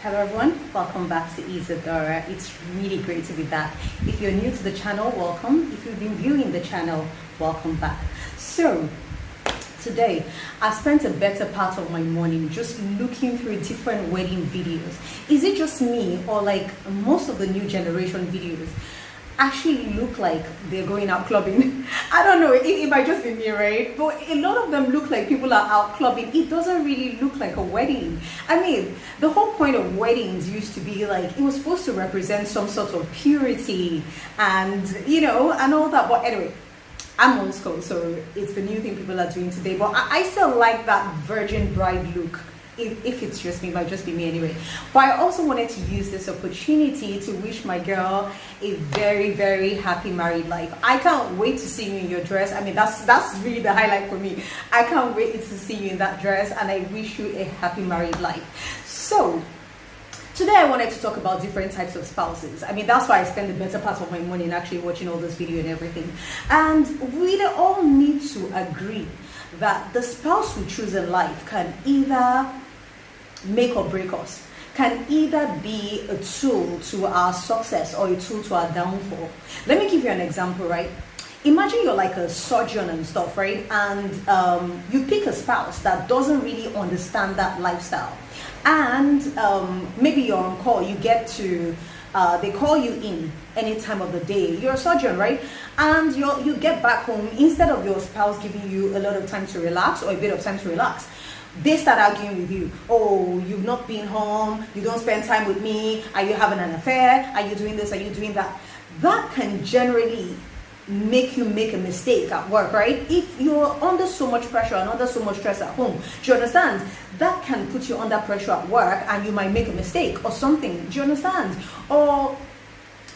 Hello everyone, welcome back to Isadora. It's really great to be back. If you're new to the channel, welcome. If you've been viewing the channel, welcome back. So today I've spent a better part of my morning just looking through different wedding videos. Is it just me, or like most of the new generation videos actually look like they're going out clubbing? I don't know, it might just be me, right? But a lot of them look like people are out clubbing. It doesn't really look like a wedding. I mean, the whole point of weddings used to be like, it was supposed to represent some sort of purity and, you know, and all that. But anyway, I'm old school, so it's the new thing people are doing today. But I still like that virgin bride look. If it's just me, it might just be me anyway. But I also wanted to use this opportunity to wish my girl a very, very happy married life. I can't wait to see you in your dress. I mean, that's really the highlight for me. I can't wait to see you in that dress, and I wish you a happy married life. So today I wanted to talk about different types of spouses. I mean, that's why I spend the better part of my morning actually watching all this video and everything. And we all need to agree that the spouse we choose in life can either make or break us, can either be a tool to our success or a tool to our downfall. Let me give you an example, right? Imagine you're like a surgeon and stuff, right? And you pick a spouse that doesn't really understand that lifestyle. And maybe you're on call, you get to they call you in any time of the day. You're a surgeon, right? And you get back home, instead of your spouse giving you a lot of time to relax or a bit of time to relax, they start arguing with you. Oh, you've not been home, you don't spend time with me, are you having an affair, are you doing this, are you doing that? That can generally make you make a mistake at work, right? If you're under so much pressure and under so much stress at home, do you understand? That can put you under pressure at work and you might make a mistake or something. Do you understand? Or,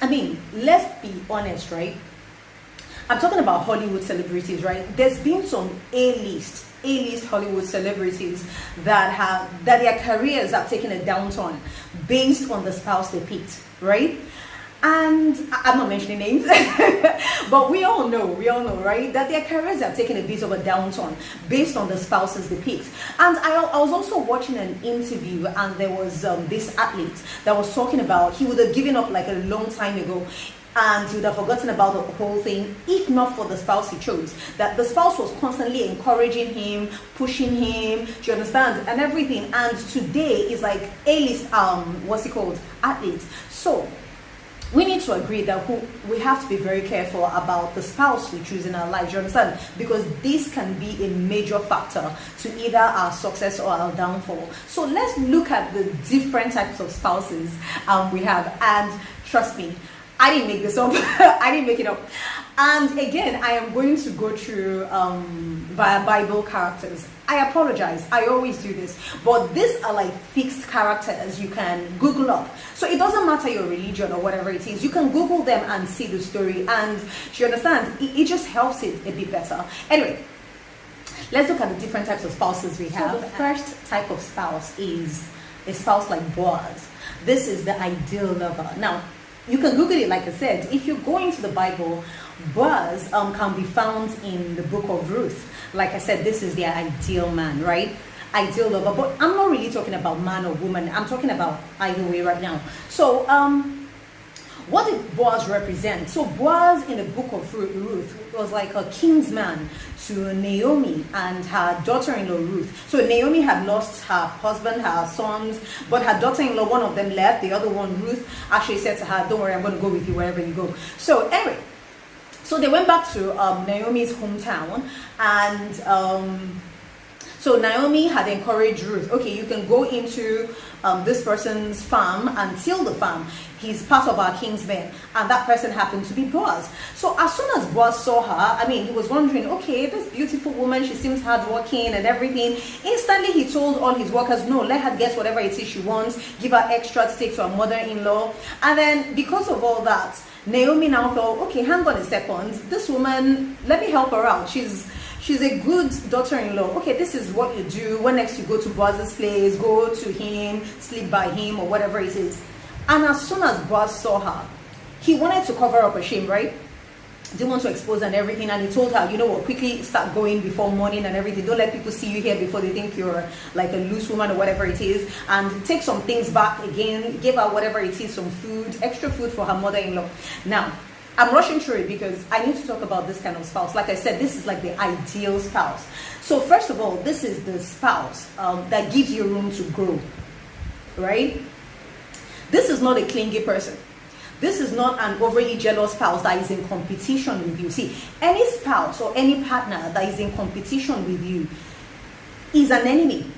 I mean, let's be honest, right? I'm talking about Hollywood celebrities, right? There's been some A-list Hollywood celebrities that their careers have taken a downturn based on the spouse they picked, right? And I'm not mentioning names, but we all know, right, that their careers have taken a bit of a downturn based on the spouses they picked. And I was also watching an interview, and there was this athlete that was talking about he would have given up like a long time ago, and he would have forgotten about the whole thing if not for the spouse he chose. That the spouse was constantly encouraging him, pushing him, do you understand, and everything. And today is like A-list, athlete. So we need to agree that we have to be very careful about the spouse we choose in our lives, do you understand? Because this can be a major factor to either our success or our downfall. So let's look at the different types of spouses we have. And trust me, I didn't make this up. I didn't make it up. And again, I am going to go through via Bible characters. I apologize. I always do this. But these are like fixed characters you can Google up. So it doesn't matter your religion or whatever it is. You can Google them and see the story. And do you understand? It just helps it a bit better. Anyway, let's look at the different types of spouses we have. So the first type of spouse is a spouse like Boaz. This is the ideal lover. Now, you can Google it, like I said. If you go into the Bible, Boaz can be found in the book of Ruth. Like I said, this is their ideal man, right? Ideal lover. But I'm not really talking about man or woman. I'm talking about either way right now. So, what did Boaz represent? So Boaz in the book of Ruth was like a king's man to Naomi and her daughter-in-law Ruth. So Naomi had lost her husband, her sons, but her daughter-in-law, one of them left. The other one, Ruth, actually said to her, don't worry, I'm going to go with you wherever you go. So anyway, so they went back to Naomi's hometown, and so Naomi had encouraged Ruth, okay, you can go into this person's farm and till the farm. He's part of our king's men. And that person happened to be Boaz. So as soon as Boaz saw her, I mean, he was wondering, okay, this beautiful woman, she seems hardworking and everything. Instantly, he told all his workers, no, let her get whatever it is she wants. Give her extra to take to her mother-in-law. And then because of all that, Naomi now thought, okay, hang on a second. This woman, let me help her out. She's a good daughter-in-law. Okay, this is what you do. When next you go to Boaz's place, go to him, sleep by him, or whatever it is. And as soon as Boaz saw her, he wanted to cover up her shame, right? didn't want to expose and everything, and he told her, you know what, quickly start going before morning and everything. Don't let people see you here before they think you're like a loose woman or whatever it is, and take some things back again. Give her whatever it is, some food, extra food for her mother-in-law. Now I'm rushing through it because I need to talk about this kind of spouse. Like I said, this is like the ideal spouse. So first of all, this is the spouse that gives you room to grow, right? This is not a clingy person. This is not an overly jealous spouse that is in competition with you. See, any spouse or any partner that is in competition with you is an enemy,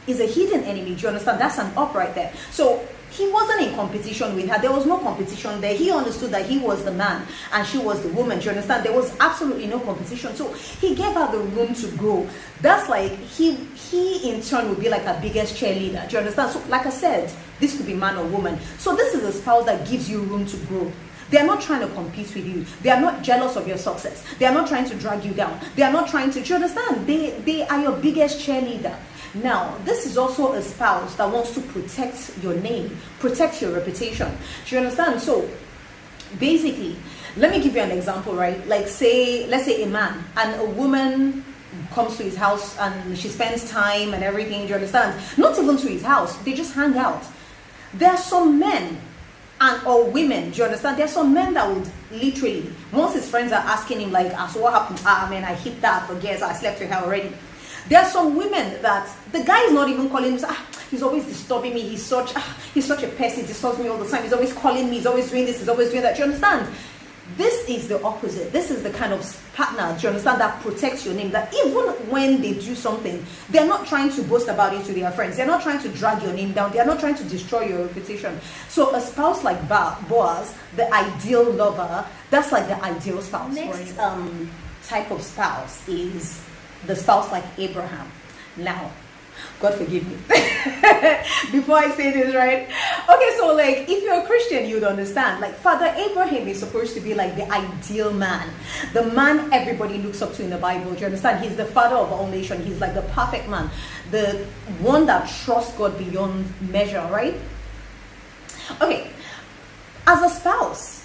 is a hidden enemy. Do you understand? That's an up right there. So he wasn't in competition with her. There was no competition there. He understood that he was the man and she was the woman. Do you understand? There was absolutely no competition. So he gave her the room to grow. That's like he in turn would be like her biggest cheerleader. Do you understand? So like I said, this could be man or woman. So this is a spouse that gives you room to grow. They are not trying to compete with you. They are not jealous of your success. They are not trying to drag you down. They are not trying to, do you understand? They are your biggest cheerleader. Now, this is also a spouse that wants to protect your name, protect your reputation. Do you understand? So, basically, let me give you an example, right? Like, let's say a man and a woman comes to his house and she spends time and everything, do you understand? Not even to his house, they just hang out. There are some men or women, do you understand? There are some men that would literally, once his friends are asking him like, so what happened? Man, I hit that, forget, I slept with her already. There are some women that the guy is not even calling him, he's always disturbing me, he's such a pest, he disturbs me all the time, he's always calling me, he's always doing this, he's always doing that. Do you understand? This is the opposite. This is the kind of partner, do you understand, that protects your name, that even when they do something, they're not trying to boast about it to their friends, they're not trying to drag your name down, they're not trying to destroy your reputation. So a spouse like Boaz, the ideal lover, that's like the ideal spouse. Next type of spouse is the spouse like Abraham. Now, God forgive me before I say this, right? Okay, so like if you're a Christian, you'd understand. Like Father Abraham is supposed to be like the ideal man, the man everybody looks up to in the Bible. Do you understand? He's the father of all nations. He's like the perfect man, the one that trusts God beyond measure, right? Okay, as a spouse,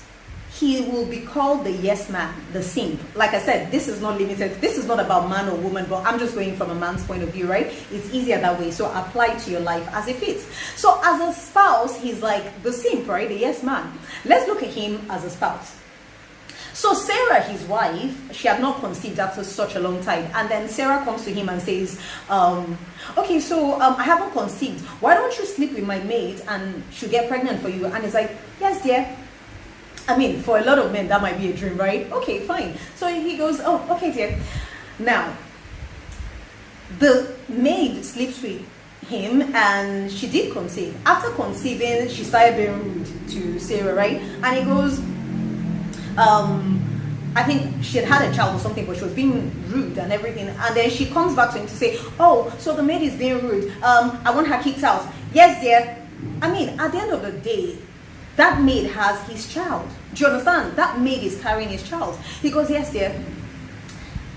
he will be called the yes man, the simp. Like I said, this is not limited. This is not about man or woman, but I'm just going from a man's point of view, right? It's easier that way. So apply it to your life as it fits. So as a spouse, he's like the simp, right? The yes man. Let's look at him as a spouse. So Sarah, his wife, she had not conceived after such a long time. And then Sarah comes to him and says, okay, so I haven't conceived. Why don't you sleep with my maid and she'll get pregnant for you? And he's like, yes, dear. I mean, for a lot of men, that might be a dream, right? Okay, fine. So he goes, oh, okay, dear. Now, the maid sleeps with him and she did conceive. After conceiving, she started being rude to Sarah, right? And he goes, I think she had a child or something, but she was being rude and everything. And then she comes back to him to say, oh, so the maid is being rude. I want her kicked out. Yes, dear. I mean, at the end of the day, that maid has his child. Do you understand? That maid is carrying his child. He goes, yes, dear.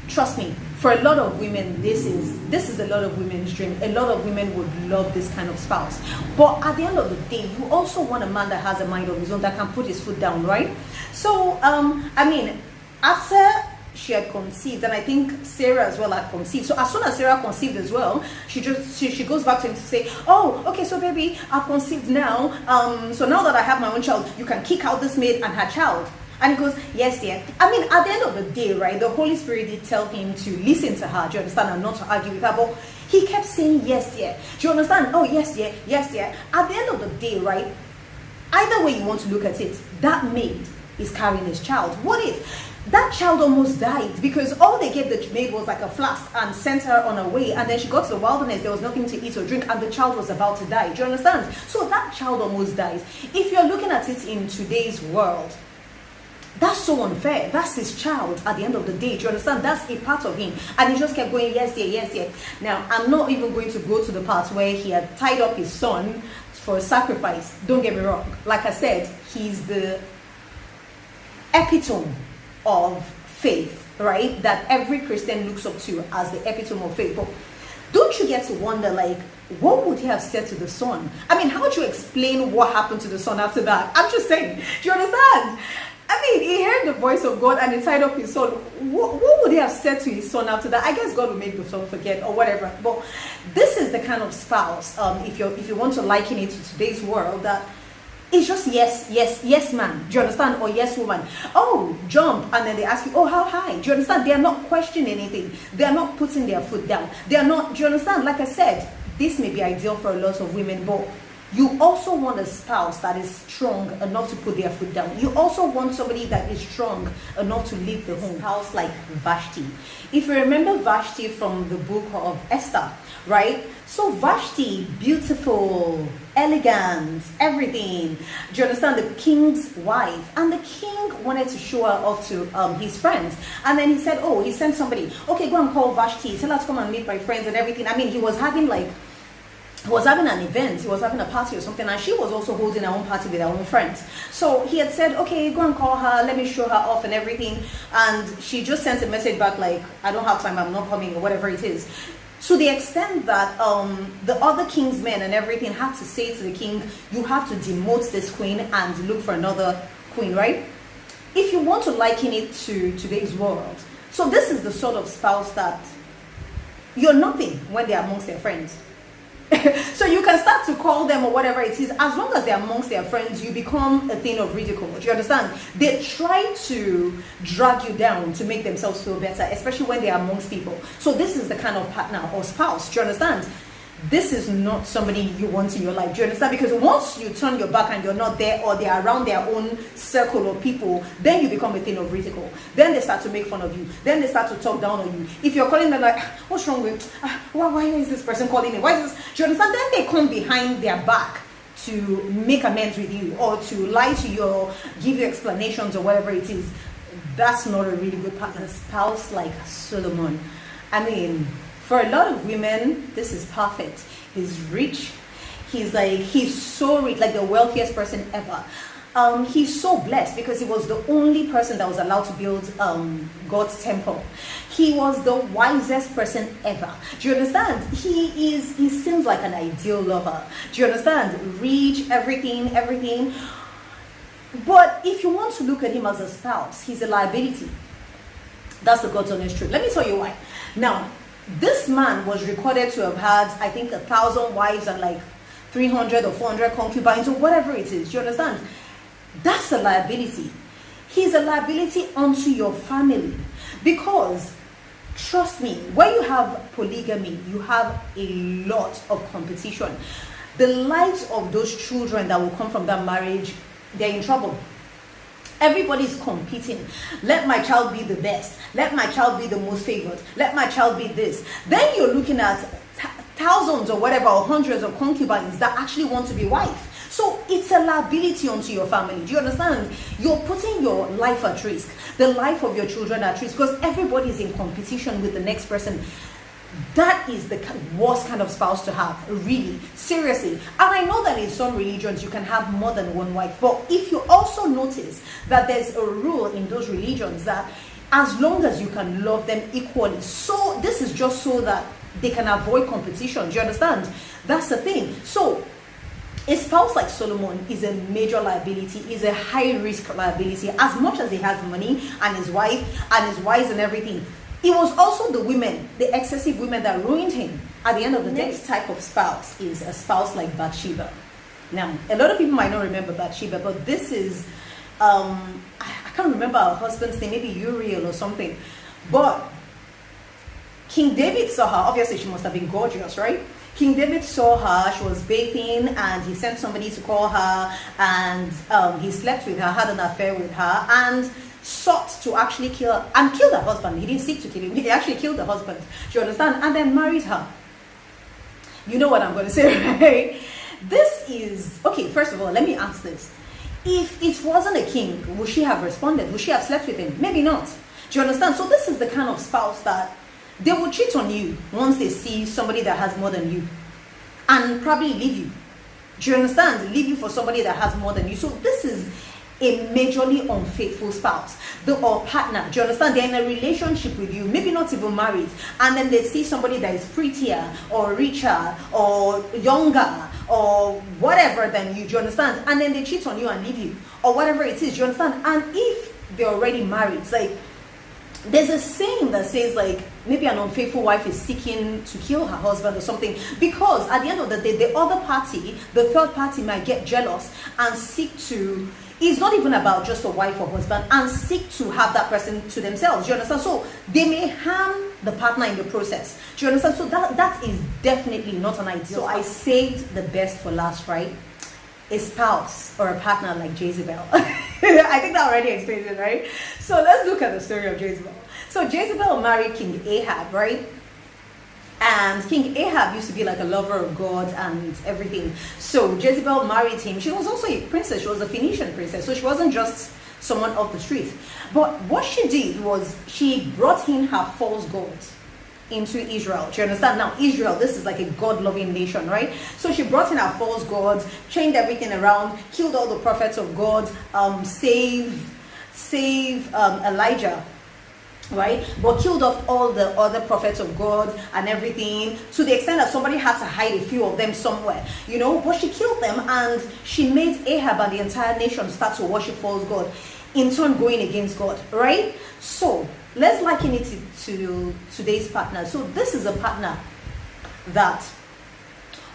Trust me, for a lot of women, this is a lot of women's dream. A lot of women would love this kind of spouse. But at the end of the day, you also want a man that has a mind of his own, that can put his foot down, right? So, I mean, after she had conceived, and I think Sarah as well had conceived. So as soon as Sarah conceived as well, she goes back to him to say, oh, okay, so baby, I've conceived now. So now that I have my own child, you can kick out this maid and her child. And he goes, yes, dear. I mean, at the end of the day, right, the Holy Spirit did tell him to listen to her, do you understand, and not to argue with her. But he kept saying, yes, dear. Do you understand? Oh, yes, dear, yes, dear. At the end of the day, right, either way you want to look at it, that maid is carrying his child. What if that child almost died because all they gave the maid was like a flask and sent her on her way, and then she got to the wilderness, there was nothing to eat or drink, and the child was about to die. Do you understand? So that child almost dies. If you're looking at it in today's world, that's so unfair. That's his child at the end of the day. Do you understand? That's a part of him. And he just kept going, yes, dear, yes, dear. Now, I'm not even going to go to the part where he had tied up his son for a sacrifice. Don't get me wrong. Like I said, he's the epitome of faith, right? That every Christian looks up to as the epitome of faith. But don't you get to wonder, like, what would he have said to the son? I mean, how would you explain what happened to the son after that? I'm just saying, do you understand? I mean, he heard the voice of God and it tied up his soul. What would he have said to his son after that? I guess God will make the son forget or whatever. But this is the kind of spouse, if you want to liken it to today's world, that it's just yes man. Do you understand? Or yes woman. Oh, jump. And then they ask you, oh, how high? Do you understand? They are not questioning anything. They are not putting their foot down. They are not, do you understand? Like I said, this may be ideal for a lot of women, but you also want a spouse that is strong enough to put their foot down. You also want somebody that is strong enough to lead the home. Spouse like Vashti. If you remember Vashti from the book of Esther, right? So Vashti, beautiful, elegant, everything. Do you understand? The king's wife. And the king wanted to show her off to his friends. And then he said, oh, he sent somebody. Okay, go and call Vashti. Tell her to come and meet my friends and everything. I mean, he was having an event, he was having a party or something, and she was also holding her own party with her own friends. So he had said, okay, go and call her, let me show her off and everything. And she just sent a message back like, I don't have time, I'm not coming, or whatever it is. To the extent that the other king's men and everything had to say to the king, you have to demote this queen and look for another queen, right? If you want to liken it to today's world, so this is the sort of spouse that you're nothing when they're amongst their friends. So you can start to call them or whatever it is. As long as they're amongst their friends, you become a thing of ridicule. Do you understand? They try to drag you down to make themselves feel better, especially when they're amongst people. So this is the kind of partner or spouse. Do you understand? This is not somebody you want in your life. Do you understand? Because once you turn your back and you're not there, or they're around their own circle of people, then you become a thing of ridicule. Then they start to make fun of you. Then they start to talk down on you. If you're calling them like, what's wrong with, why is this person calling me? Why is this? Do you understand? Then they come behind their back to make amends with you, or to lie to you, or give you explanations, or whatever it is. That's not a really good partner. Spouse like Solomon. I mean, for a lot of women, this is perfect. He's rich. He's so rich, like the wealthiest person ever. He's so blessed because he was the only person that was allowed to build God's temple. He was the wisest person ever. Do you understand? He seems like an ideal lover. Do you understand? Rich, everything. But if you want to look at him as a spouse, he's a liability. That's the God's honest truth. Let me tell you why. Now, this man was recorded to have had, I think, 1,000 wives and like 300 or 400 concubines or whatever it is. Do you understand? That's a liability. He's a liability unto your family. Because, trust me, when you have polygamy, you have a lot of competition. The lives of those children that will come from that marriage, they're in trouble. Everybody's competing. Let my child be the best. Let my child be the most favored. Let my child be this. Then you're looking at thousands or whatever, or hundreds of concubines that actually want to be wife. So it's a liability onto your family. Do you understand? You're putting your life at risk, the life of your children at risk, because everybody is in competition with the next person. That is the worst kind of spouse to have, really, seriously. And I know that in some religions you can have more than one wife, but if you also notice that there's a rule in those religions that as long as you can love them equally, so this is just so that they can avoid competition. Do you understand? That's the thing. So a spouse like Solomon is a major liability, is a high risk liability. As much as he has money and his wife and his wives and everything, it was also the women, the excessive women, that ruined him at the end of the day. Next type of spouse is a spouse like Bathsheba. Now, a lot of people might not remember Bathsheba, but this is, I can't remember her husband's name, maybe Uriel or something. But King David saw her. Obviously, she must have been gorgeous, right? King David saw her, she was bathing, and he sent somebody to call her, and he slept with her, had an affair with her, and sought to actually kill her, and killed her husband. He didn't seek to kill him, he actually killed the husband. Do you understand? And then married her. You know what I'm going to say, right? This is, okay, first of all, let me ask this. If it wasn't a king, would she have responded? Would she have slept with him? Maybe not. Do you understand? So this is the kind of spouse that they will cheat on you once they see somebody that has more than you, and probably leave you. Do you understand? Leave you for somebody that has more than you. So this is a majorly unfaithful spouse, or partner. Do you understand? They're in a relationship with you, maybe not even married, and then they see somebody that is prettier or richer or younger or whatever than you. Do you understand? And then they cheat on you and leave you, or whatever it is. Do you understand? And if they're already married. It's like, there's a saying that says like maybe an unfaithful wife is seeking to kill her husband or something, because at the end of the day, the other party, the third party, might get jealous and seek to, it's not even about just a wife or husband, and seek to have that person to themselves. Do you understand? So they may harm the partner in the process. Do you understand? So that is definitely not an ideal. So I saved the best for last, right? A spouse or a partner like Jezebel. I think that already explains it, right? So let's look at the story of Jezebel. So Jezebel married King Ahab, right? And King Ahab used to be like a lover of God and everything. So Jezebel married him. She was also a princess. She was a Phoenician princess. So she wasn't just someone off the street. But what she did was she brought in her false gods into Israel. Do you understand? Now Israel, this is like a God-loving nation, right? So she brought in her false gods, changed everything around, killed all the prophets of God, save Elijah, right? But killed off all the other prophets of God and everything, to the extent that somebody had to hide a few of them somewhere, you know. But she killed them, and she made Ahab and the entire nation start to worship false God, in turn going against God, right? So let's liken it to today's partner. So this is a partner that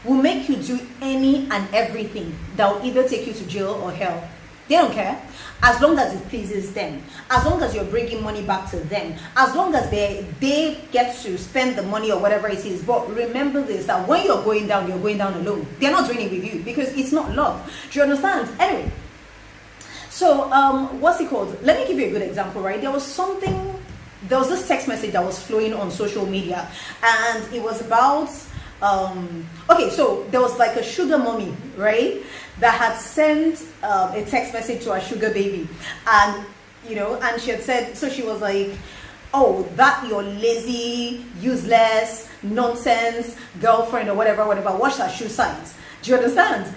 will make you do any and everything that will either take you to jail or hell. They don't care, as long as it pleases them, as long as you're bringing money back to them, as long as they get to spend the money or whatever it is. But remember this, that when you're going down alone. They're not doing it with you, because it's not love. Do you understand? Anyway, so what's it called? Let me give you a good example, right? There was this text message that was flowing on social media, and it was about okay, so there was like a sugar mommy, right, that had sent a text message to her sugar baby, and you know, and she had said, so she was like, oh, that your lazy, useless, nonsense girlfriend or whatever, watch her shoe size. Do you understand?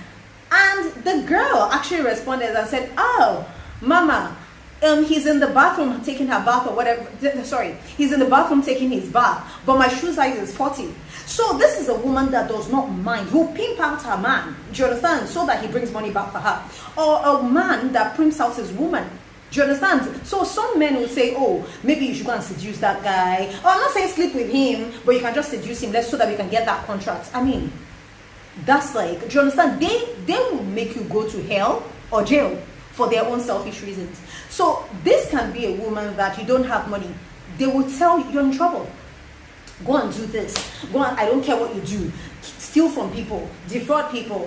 And the girl actually responded and said, oh, mama, he's in the bathroom taking her bath or whatever. Sorry, he's in the bathroom taking his bath, but my shoe size is 40. So this is a woman that does not mind, who pimp out her man, do you understand, so that he brings money back for her. Or a man that pimps out his woman. Do you understand? So some men will say, oh, maybe you should go and seduce that guy. Oh, I'm not saying sleep with him, but you can just seduce him, so that we can get that contract. I mean, that's like, do you understand? They will make you go to hell or jail for their own selfish reasons. So this can be a woman that you don't have money. They will tell you you're in trouble. Go and do this. Go on. I don't care what you do. Steal from people, defraud people,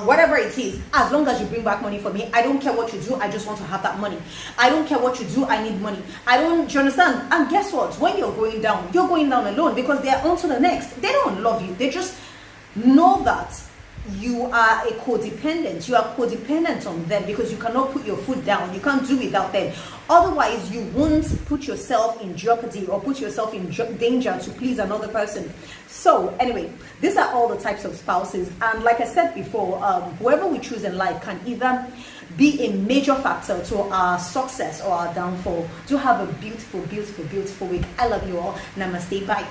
whatever it is. As long as you bring back money for me, I don't care what you do. I just want to have that money. I don't care what you do. I need money. Do you understand? And guess what? When you're going down alone, because they are on to the next. They don't love you. They just know that you are a codependent. You are codependent on them, because you cannot put your foot down. You can't do without them. Otherwise, you won't put yourself in jeopardy or put yourself in danger to please another person. So anyway, these are all the types of spouses. And like I said before, whoever we choose in life can either be a major factor to our success or our downfall. Do have a beautiful, beautiful, beautiful week. I love you all. Namaste. Bye.